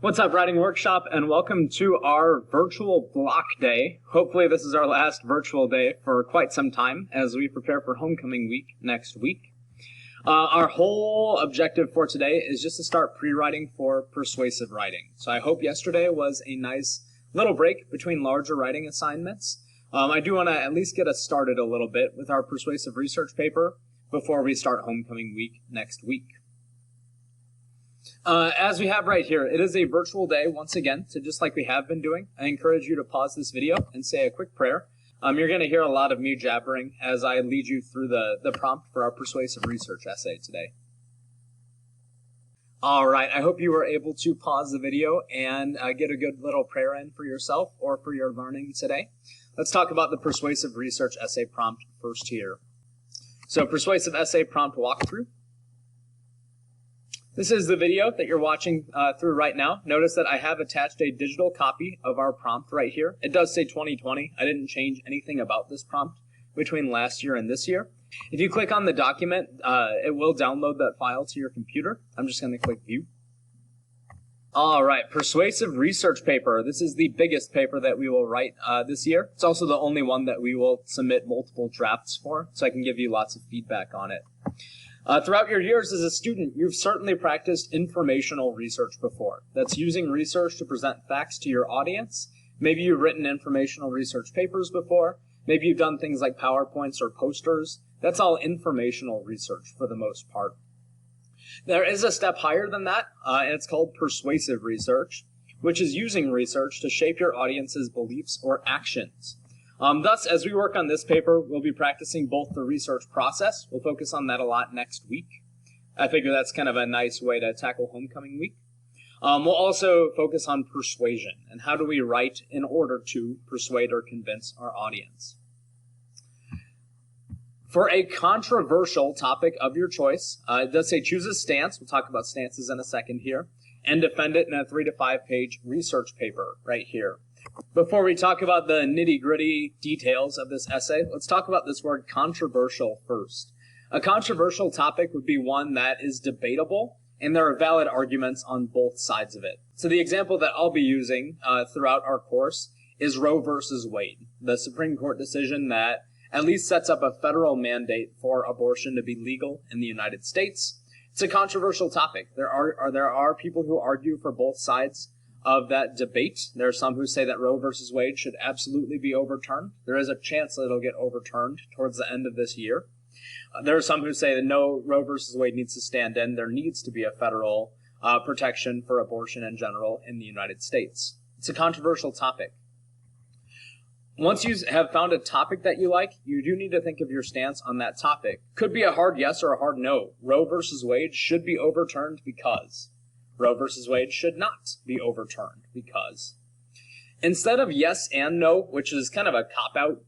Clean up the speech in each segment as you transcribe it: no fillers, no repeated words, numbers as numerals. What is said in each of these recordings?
What's up, Writing Workshop, and welcome to our virtual block day. Hopefully this is our last virtual day for quite some time as we prepare for homecoming week next week. Our whole objective for today is just to start pre-writing for persuasive writing. So I hope yesterday was a nice little break between larger writing assignments. I do want to at least get us started a little bit with our persuasive research paper before we start homecoming week next week. As we have right here, it is a virtual day once again, so just like we have been doing, I encourage you to pause this video and say a quick prayer. You're going to hear a lot of me jabbering as I lead you through the prompt for our persuasive research essay today. All right, I hope you were able to pause the video and get a good little prayer in for yourself or for your learning today. Let's talk about the persuasive research essay prompt first here. So persuasive essay prompt walkthrough. This is the video that you're watching through right now. Notice that I have attached a digital copy of our prompt right here. It does say 2020. I didn't change anything about this prompt between last year and this year. If you click on the document, it will download that file to your computer. I'm just going to click View. All right, persuasive research paper. This is the biggest paper that we will write this year. It's also the only one that we will submit multiple drafts for, so I can give you lots of feedback on it. Throughout your years as a student, you've certainly practiced informational research before. That's using research to present facts to your audience. Maybe you've written informational research papers before. Maybe you've done things like PowerPoints or posters. That's all informational research for the most part. There is a step higher than that, and it's called persuasive research, which is using research to shape your audience's beliefs or actions. Thus, as we work on this paper, we'll be practicing both the research process. We'll focus on that a lot next week. I figure that's kind of a nice way to tackle homecoming week. We'll also focus on persuasion and how do we write in order to persuade or convince our audience. For a controversial topic of your choice, it does say choose a stance. We'll talk about stances in a second here, and defend it in a 3 to 5 page research paper right here. Before we talk about the nitty-gritty details of this essay, let's talk about this word controversial first. A controversial topic would be one that is debatable, and there are valid arguments on both sides of it. So the example that I'll be using throughout our course is Roe versus Wade, the Supreme Court decision that at least sets up a federal mandate for abortion to be legal in the United States. It's a controversial topic. There are people who argue for both sides of that debate. There are some who say that Roe versus Wade should absolutely be overturned. There is a chance that it'll get overturned towards the end of this year. There are some who say that no, Roe versus Wade needs to stand in. There needs to be a federal protection for abortion in general in the United States. It's a controversial topic. Once you have found a topic that you like, you do need to think of your stance on that topic. Could be a hard yes or a hard no. Roe versus Wade should be overturned because. Roe versus Wade should not be overturned because. Instead of yes and no, which is kind of a cop-out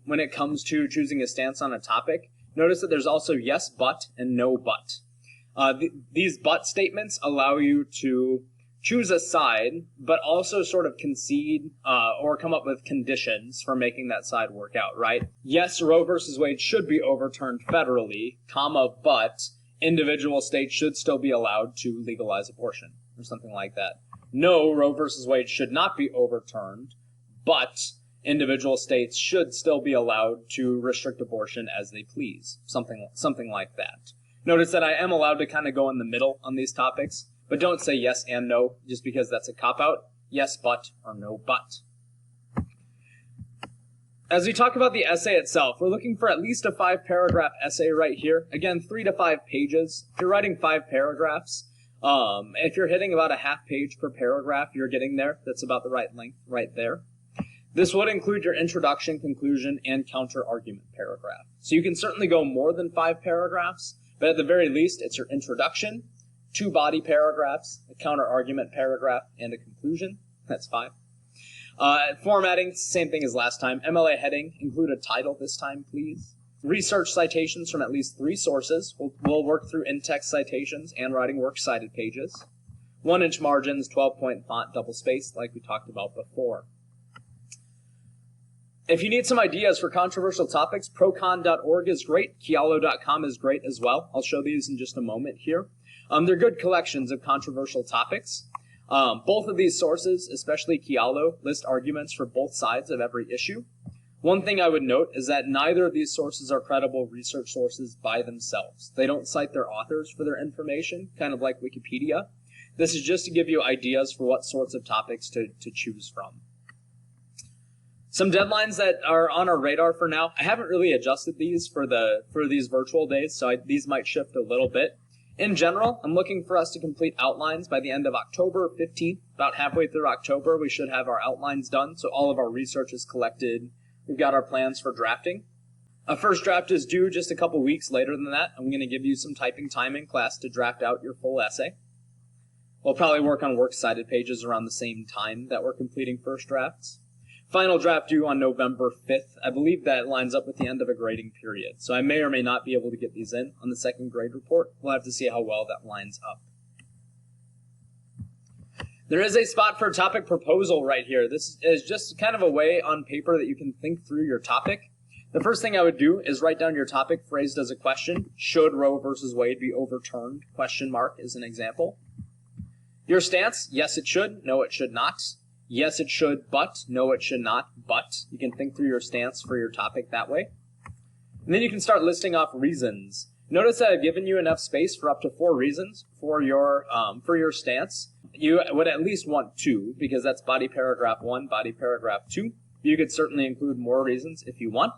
when it comes to choosing a stance on a topic, notice that there's also yes but and no but. These but statements allow you to choose a side, but also sort of concede or come up with conditions for making that side work out, right? Yes, Roe versus Wade should be overturned federally, comma, but individual states should still be allowed to legalize abortion, or something like that. No, Roe versus Wade should not be overturned, but individual states should still be allowed to restrict abortion as they please, something like that. Notice that I am allowed to kind of go in the middle on these topics, but don't say yes and no, just because that's a cop-out. Yes, but, or no, but. As we talk about the essay itself, we're looking for at least a 5-paragraph essay right here. Again, 3 to 5 pages. If you're writing 5 paragraphs, if you're hitting about a half page per paragraph, you're getting there. That's about the right length right there. This would include your introduction, conclusion, and counter-argument paragraph. So you can certainly go more than 5 paragraphs, but at the very least, it's your introduction, 2 body paragraphs, a counter-argument paragraph, and a conclusion. That's 5. Formatting, same thing as last time. MLA heading, include a title this time, please. Research citations from at least 3 sources. We'll work through in-text citations and writing works cited pages. 1-inch margins, 12-point font, double-spaced, like we talked about before. If you need some ideas for controversial topics, procon.org is great. Kialo.com is great as well. I'll show these in just a moment here. They're good collections of controversial topics. Both of these sources, especially Kealo, list arguments for both sides of every issue. One thing I would note is that neither of these sources are credible research sources by themselves. They don't cite their authors for their information, kind of like Wikipedia. This is just to give you ideas for what sorts of topics to choose from. Some deadlines that are on our radar for now. I haven't really adjusted these for these virtual days, so these might shift a little bit. In general, I'm looking for us to complete outlines by the end of October 15th. About halfway through October, we should have our outlines done, so all of our research is collected. We've got our plans for drafting. A first draft is due just a couple weeks later than that. I'm going to give you some typing time in class to draft out your full essay. We'll probably work on works cited pages around the same time that we're completing first drafts. Final draft due on November 5th. I believe that lines up with the end of a grading period, so I may or may not be able to get these in on the second grade report. We'll have to see how well that lines up. There is a spot for a topic proposal right here. This is just kind of a way on paper that you can think through your topic. The first thing I would do is write down your topic phrased as a question. Should Roe versus Wade be overturned? Question mark is an example. Your stance, yes it should, no it should not. Yes it should, but no it should not, but. You can think through your stance for your topic that way. And then you can start listing off reasons. Notice that I've given you enough space for up to 4 reasons for your stance. You would at least want 2, because that's body paragraph 1, body paragraph 2. You could certainly include more reasons if you want.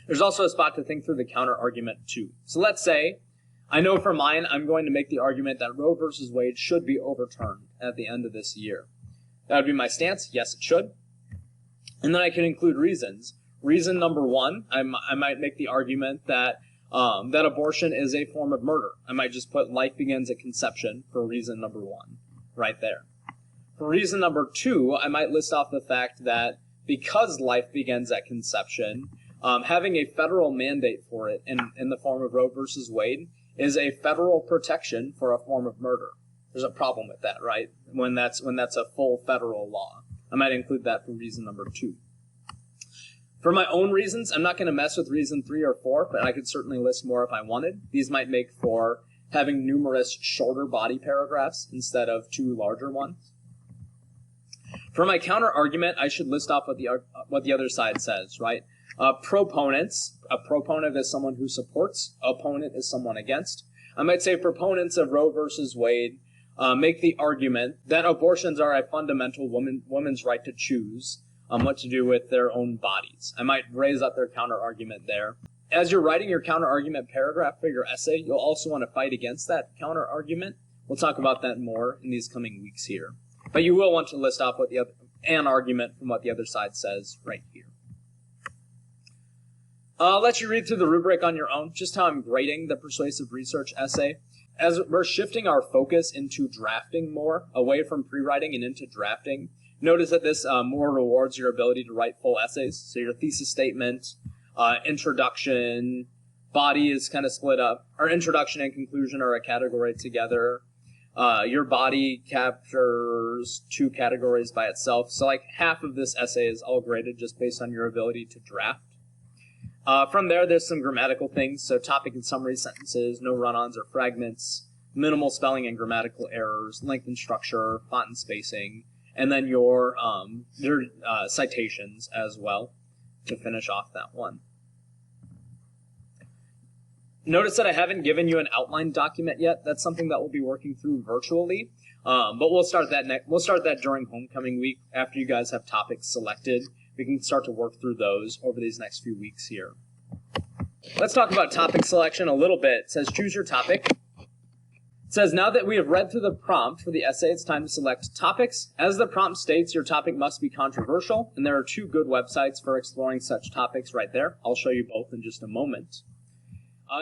There's also a spot to think through the counter argument too. So let's say, I know for mine, I'm going to make the argument that Roe versus Wade should be overturned at the end of this year. That would be my stance. Yes, it should. And then I can include reasons. Reason number 1, I might make the argument that that abortion is a form of murder. I might just put life begins at conception for reason number 1, right there. For reason number 2, I might list off the fact that because life begins at conception, having a federal mandate for it in the form of Roe versus Wade is a federal protection for a form of murder. There's a problem with that, right? When that's a full federal law. I might include that for reason number 2. For my own reasons, I'm not going to mess with reason 3 or 4, but I could certainly list more if I wanted. These might make for having numerous shorter body paragraphs instead of 2 larger ones. For my counter argument, I should list off what the other side says, right? Proponents. A proponent is someone who supports. Opponent is someone against. I might say proponents of Roe versus Wade make the argument that abortions are a fundamental woman's right to choose what to do with their own bodies. I might raise up their counter argument there. As you're writing your counter argument paragraph for your essay, you'll also want to fight against that counter argument. We'll talk about that more in these coming weeks here. But you will want to list off an argument from what the other side says right here. I'll let you read through the rubric on your own, just how I'm grading the persuasive research essay. As we're shifting our focus into drafting more, away from pre-writing and into drafting, notice that this more rewards your ability to write full essays. So your thesis statement, introduction, body is kind of split up. Our introduction and conclusion are a category together. Your body captures 2 categories by itself. So like half of this essay is all graded just based on your ability to draft. From there's some grammatical things. So topic and summary sentences, no run-ons or fragments, minimal spelling and grammatical errors, length and structure, font and spacing, and then your citations as well to finish off that one. Notice that I haven't given you an outline document yet. That's something that we'll be working through virtually, but we'll start that during homecoming week after you guys have topics selected. We can start to work through those over these next few weeks here. Let's talk about topic selection a little bit. It says choose your topic. It says now that we have read through the prompt for the essay, it's time to select topics. As the prompt states, your topic must be controversial, and there are 2 good websites for exploring such topics right there. I'll show you both in just a moment.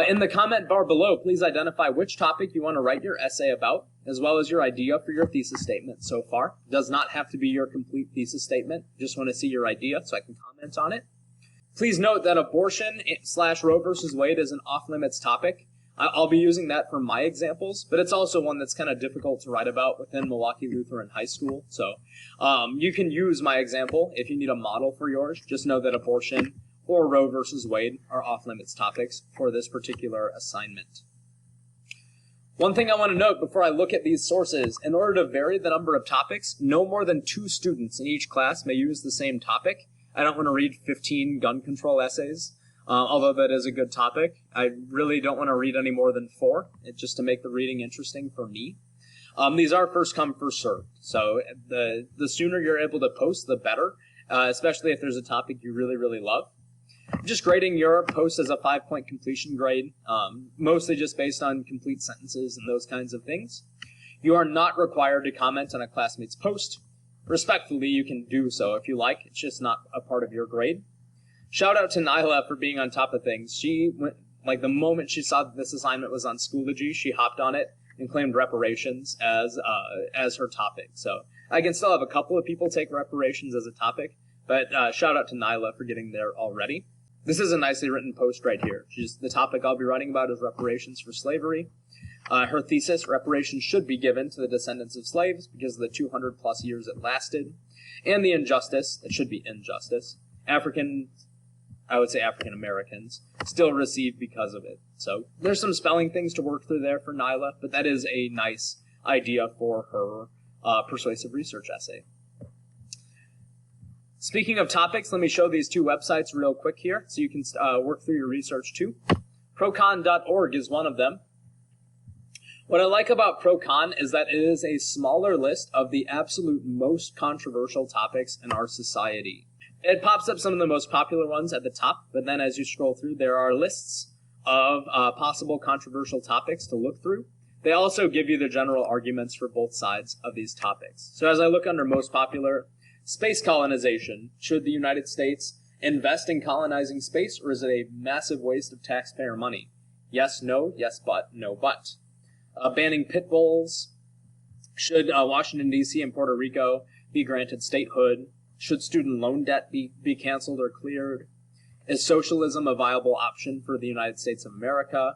In the comment bar below, please identify which topic you want to write your essay about, as well as your idea for your thesis statement so far. It does not have to be your complete thesis statement. Just want to see your idea so I can comment on it. Please note that abortion/Roe versus Wade is an off-limits topic. I'll be using that for my examples, but it's also one that's kind of difficult to write about within Milwaukee Lutheran High School. So you can use my example if you need a model for yours. Just know that abortion or Roe versus Wade are off-limits topics for this particular assignment. One thing I want to note before I look at these sources, in order to vary the number of topics, no more than 2 students in each class may use the same topic. I don't want to read 15 gun control essays, although that is a good topic. I really don't want to read any more than 4, just to make the reading interesting for me. These are first come, first served, so the sooner you're able to post, the better, especially if there's a topic you really, really love. Just grading your post as a 5-point completion grade, mostly just based on complete sentences and those kinds of things. You are not required to comment on a classmate's post. Respectfully, you can do so if you like. It's just not a part of your grade. Shout out to Nyla for being on top of things. She went, like the moment she saw that this assignment was on Schoology, she hopped on it and claimed reparations as her topic. So I can still have a couple of people take reparations as a topic, but shout out to Nyla for getting there already. This is a nicely written post right here. The topic I'll be writing about is reparations for slavery. Her thesis, reparations should be given to the descendants of slaves because of the 200 plus years it lasted, and the injustice, it should be injustice, African Americans, still receive because of it. So there's some spelling things to work through there for Nyla, but that is a nice idea for her persuasive research essay. Speaking of topics, let me show these 2 websites real quick here so you can work through your research too. Procon.org is one of them. What I like about Procon is that it is a smaller list of the absolute most controversial topics in our society. It pops up some of the most popular ones at the top, but then as you scroll through, there are lists of possible controversial topics to look through. They also give you the general arguments for both sides of these topics. So as I look under most popular, space colonization. Should the United States invest in colonizing space, or is it a massive waste of taxpayer money? Yes, no, yes, but, no, but. Banning pit bulls. Should Washington, D.C. and Puerto Rico be granted statehood? Should student loan debt be canceled or cleared? Is socialism a viable option for the United States of America?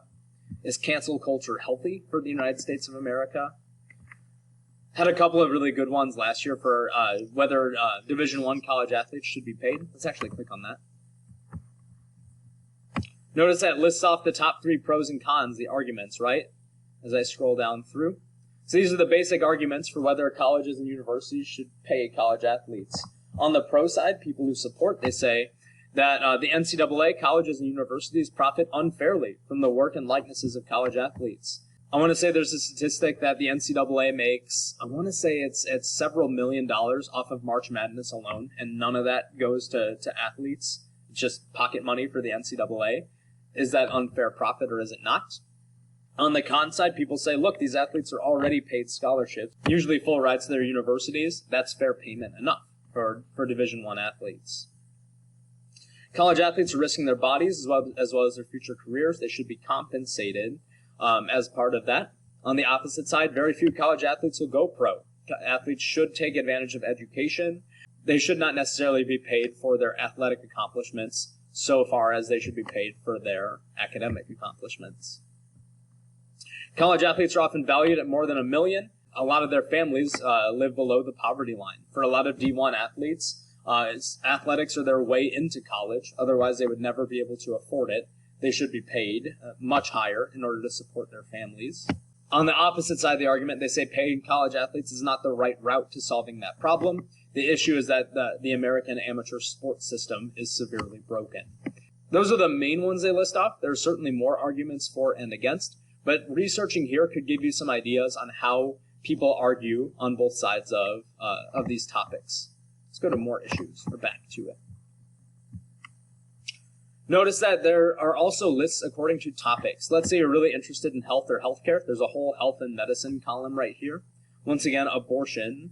Is cancel culture healthy for the United States of America? Had a couple of really good ones last year for whether Division I college athletes should be paid. Let's actually click on that. Notice that it lists off the top 3 pros and cons, the arguments, right? As I scroll down through. So these are the basic arguments for whether colleges and universities should pay college athletes. On the pro side, people who support, they say that the NCAA, colleges and universities profit unfairly from the work and likenesses of college athletes. I want to say there's a statistic that the NCAA makes, I want to say it's several $1 million off of March Madness alone, and none of that goes to athletes. It's just pocket money for the NCAA. Is that unfair profit or is it not? On the con side, people say, look, these athletes are already paid scholarships, usually full rides to their universities. That's fair payment enough for Division I athletes. College athletes are risking their bodies as well as their future careers. They should be compensated as part of that. On the opposite side, very few college athletes will go pro. Athletes should take advantage of education. They should not necessarily be paid for their athletic accomplishments so far as they should be paid for their academic accomplishments. College athletes are often valued at more than $1 million. A lot of their families live below the poverty line. For a lot of D1 athletes, athletics are their way into college. Otherwise, they would never be able to afford it. They should be paid much higher in order to support their families. On the opposite side of the argument, they say paying college athletes is not the right route to solving that problem. The issue is that the American amateur sports system is severely broken. Those are the main ones they list off. There are certainly more arguments for and against, but researching here could give you some ideas on how people argue on both sides of these topics. Let's go to more issues, or back to it. Notice that there are also lists according to topics. Let's say you're really interested in health or healthcare. There's a whole health and medicine column right here. Once again, abortion.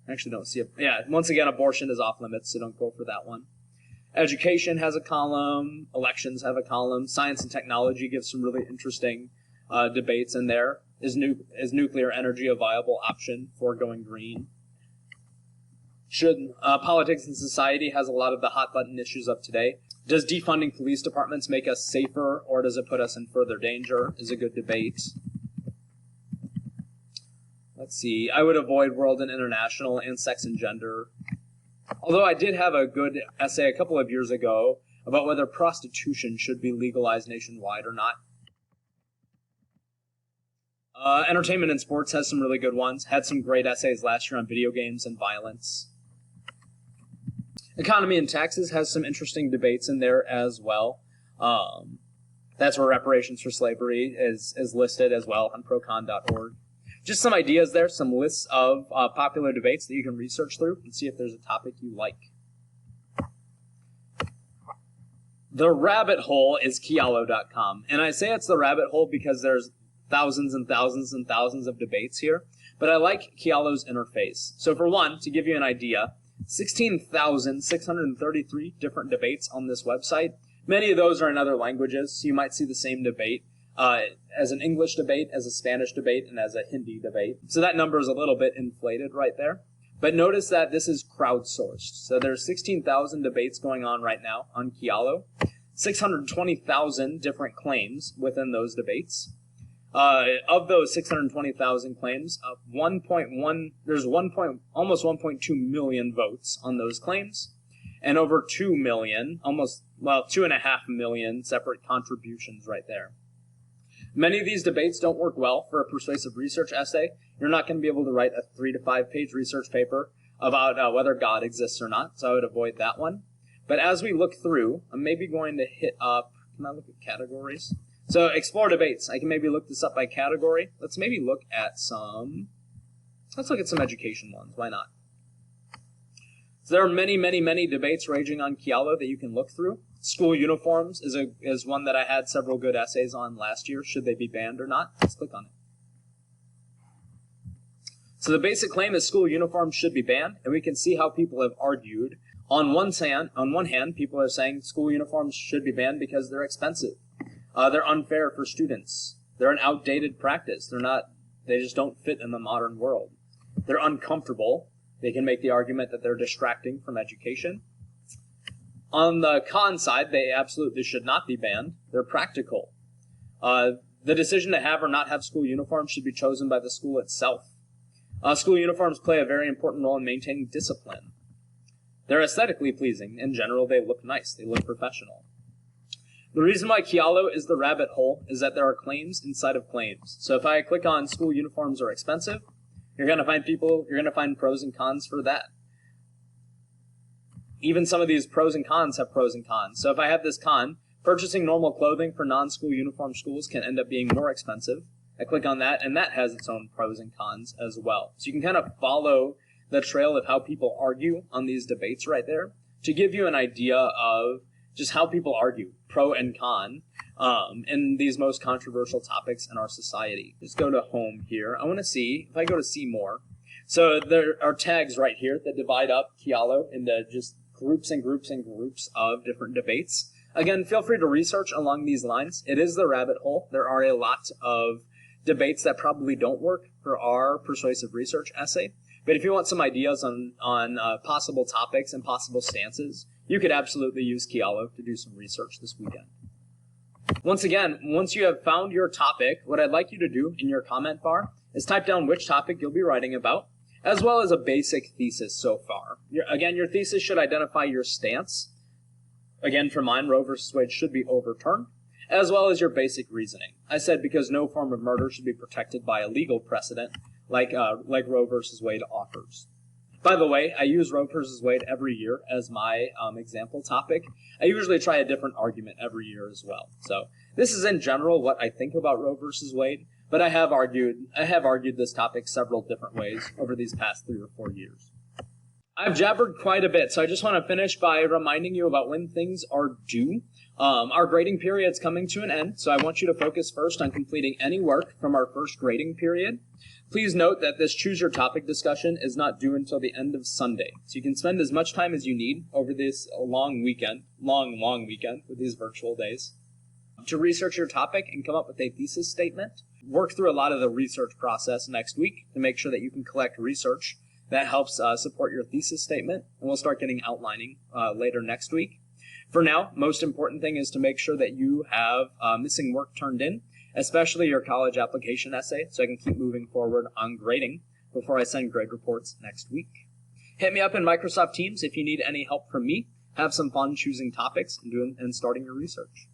I actually don't see it. Yeah, once again, abortion is off limits, so don't go for that one. Education has a column. Elections have a column. Science and technology gives some really interesting debates in there. Is nuclear energy a viable option for going green? Should politics and society has a lot of the hot button issues of today. Does defunding police departments make us safer, or does it put us in further danger? Is a good debate. Let's see. I would avoid world and international and sex and gender. Although I did have a good essay a couple of years ago about whether prostitution should be legalized nationwide or not. Entertainment and sports has some really good ones. Had some great essays last year on video games and violence. Economy and taxes has some interesting debates in there as well. That's where reparations for slavery is listed as well on procon.org. Just some ideas there, some lists of popular debates that you can research through and see if there's a topic you like. The rabbit hole is Kialo.com. And I say it's the rabbit hole because there's thousands and thousands and thousands of debates here. But I like Kialo's interface. So for one, to give you an idea, 16,633 different debates on this website. Many of those are in other languages, so you might see the same debate as an English debate, as a Spanish debate, and as a Hindi debate. So that number is a little bit inflated right there. But notice that this is crowdsourced. So there's 16,000 debates going on right now on Kialo, 620,000 different claims within those debates. Of those 620,000 claims, there's almost 1.2 million votes on those claims, and over 2 million, 2.5 million separate contributions right there. Many of these debates don't work well for a persuasive research essay. You're not going to be able to write a 3 to 5 page research paper about whether God exists or not, so I would avoid that one. But as we look through, I'm maybe going to hit up, can I look at categories? So explore debates. I can maybe look this up by category. Let's look at some education ones. Why not? So there are many, many, many debates raging on Kialo that you can look through. School uniforms is one that I had several good essays on last year. Should they be banned or not? Let's click on it. So the basic claim is school uniforms should be banned, and we can see how people have argued. On one hand, people are saying school uniforms should be banned because they're expensive. They're unfair for students. They're an outdated practice. They just don't fit in the modern world. They're uncomfortable. They can make the argument that they're distracting from education. On the con side, they absolutely should not be banned. They're practical. The decision to have or not have school uniforms should be chosen by the school itself. School uniforms play a very important role in maintaining discipline. They're aesthetically pleasing. In general, they look nice. They look professional. The reason why Kialo is the rabbit hole is that there are claims inside of claims. So if I click on school uniforms are expensive, you're going to find pros and cons for that. Even some of these pros and cons have pros and cons. So if I have this con, purchasing normal clothing for non-school uniform schools can end up being more expensive. I click on that, and that has its own pros and cons as well. So you can kind of follow the trail of how people argue on these debates right there to give you an idea of just how people argue, pro and con, in these most controversial topics in our society. Just go to home here. I want to see, if I go to see more, so there are tags right here that divide up Kialo into just groups and groups and groups of different debates. Again, feel free to research along these lines. It is the rabbit hole. There are a lot of debates that probably don't work for our persuasive research essay. But if you want some ideas on possible topics and possible stances, you could absolutely use Kialo to do some research this weekend. Once again, once you have found your topic, what I'd like you to do in your comment bar is type down which topic you'll be writing about, as well as a basic thesis so far. Again, your thesis should identify your stance. Again, for mine, Roe versus Wade should be overturned, as well as your basic reasoning. I said because no form of murder should be protected by a legal precedent like Roe versus Wade offers. By the way, I use Roe versus Wade every year as my example topic. I usually try a different argument every year as well. So this is in general what I think about Roe versus Wade, but I have argued this topic several different ways over these past 3 or 4 years. I've jabbered quite a bit, so I just want to finish by reminding you about when things are due. Our grading period's coming to an end, so I want you to focus first on completing any work from our first grading period. Please note that this Choose Your Topic discussion is not due until the end of Sunday, so you can spend as much time as you need over this long weekend with these virtual days to research your topic and come up with a thesis statement. Work through a lot of the research process next week to make sure that you can collect research that helps support your thesis statement, and we'll start getting outlining later next week. For now, most important thing is to make sure that you have missing work turned in, especially your college application essay, so I can keep moving forward on grading before I send grade reports next week. Hit me up in Microsoft Teams if you need any help from me. Have some fun choosing topics and starting your research.